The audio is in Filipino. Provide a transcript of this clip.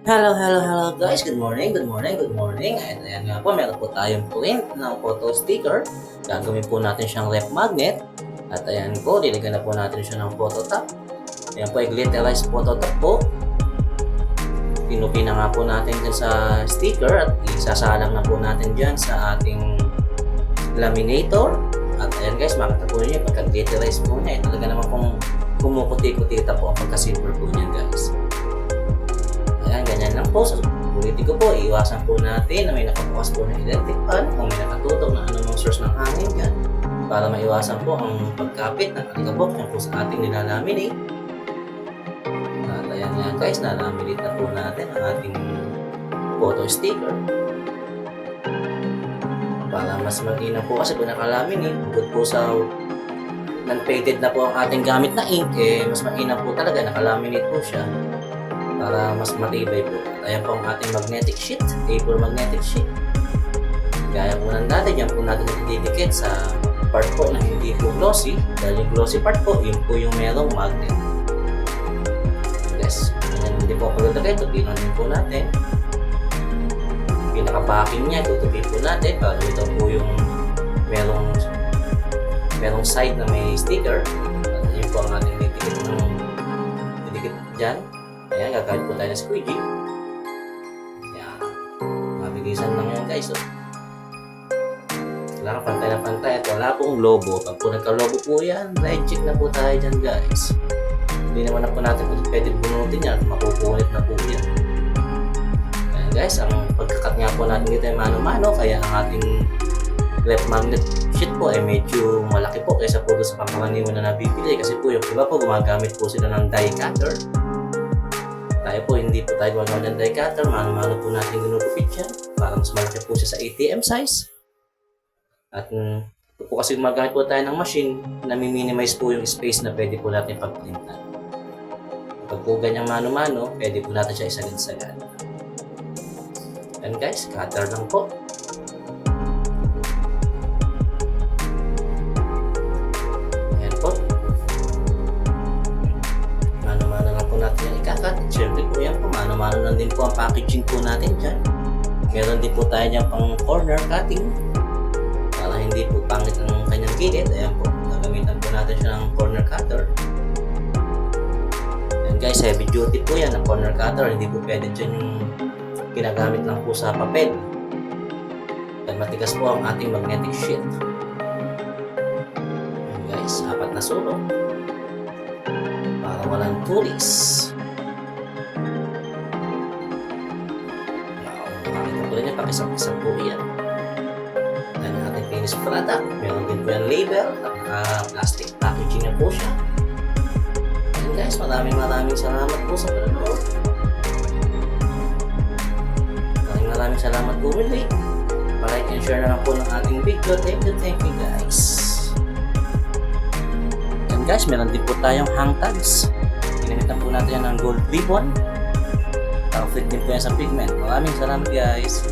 Hello guys. Good morning, good morning, good morning. Ayan nga po, meron po tayong print ng photo sticker. Gagawin po natin siyang ref magnet. At ayan po, dilagyan na po natin siya ng photo top. Ayan po, glitterized photo top po. Pinupi na nga po natin dyan sa sticker at isasalang na po natin dyan sa ating laminator. At ayan guys, makita po niyo pagka-glitterize po niya. Talaga naman pong kumukuti-kutita po ang pagka-silver po niyan guys. Ayan, ganyan lang po. So, ulitin ko po, iwasan po natin na may nakabukas po na electric fan o may nakatutok na anumang source ng hangin dyan para maiwasan po ang pagkapit ng alikabok yan po sa ating nilalaminate. At ayan nga guys, nalaminate na po natin ang ating photo sticker. Para mas mag-inam po kasi kung nakalaminate, bukod po sa non-faded na po ang ating gamit na ink, mas mainam po talaga nakalaminate po siya para mas matibay po. Ayan po ang ating magnetic sheet, A4 magnetic sheet. Gaya po ng dati, dyan po natin itidikit sa part po na hindi po glossy. Dahil yung glossy part po, yun po yung merong magnet. Yes, yan hindi po pagdadagay, tupinan din po natin. Pinaka-packing niya, tutupin po natin. Para ito po yung merong side na may sticker. At yun po ang ating didikit dyan. Ayan, gagamit po tayo ng squeegee. Ayan. Mabilisan lang yan guys. So, kailangan pantay na pantay at wala pong lobo. Pag po nagka-lobo po yan, right check na po tayo dyan guys. Hindi naman na po natin pwede bunutin yan at makukunit na po yan. Ayan guys, ang pagkakat nga po natin dito ay mano-mano. Kaya ang ating left magnet sheet po ay medyo malaki po kaysa po sa pangkaraniwan na nabibili. Kasi po yung iba po gumagamit po sila ng die cutter. Tayo po, hindi po tayo gumamit ng die cutter. Mano-mano po natin ginugupit yan para mas malaki po siya sa ATM size. At po kasi gumagamit po tayo ng machine na minimize po yung space na pwede po natin pagprintan. Kapag po ganyang mano-mano, pwede po natin siya isagad-sagad. Yan guys, cutter lang po. Yan po. Mano-mano lang po natin yung ikakat. Siyempre po yan po, mano-mano lang din po ang packaging po natin dyan. Meron din po tayo dyan pang corner cutting para hindi po pangit ang kanyang gilid. Ayan po, gagamitan po natin siya ng corner cutter. Ayan guys, heavy duty po yan ang corner cutter. Hindi po pwede dyan yung ginagamit lang po sa papel. Dahil matigas po ang ating magnetic sheet. Ayan guys, 4 na sulok para walang tulis. Makita po rin niya, pakisap-kisap po yan. Ayan ang ating finished product. Meron din po yung label at plastic packaging na po siya. Ayan guys, maraming salamat po sa panonood. Maraming salamat po muli. Like and share na lang po ng ating video. Thank you guys. And guys, meron din po tayong hang tags. Ginamitan po natin yan ng gold ribbon. Nakafit din po yan sa pigment. Maraming salamat guys.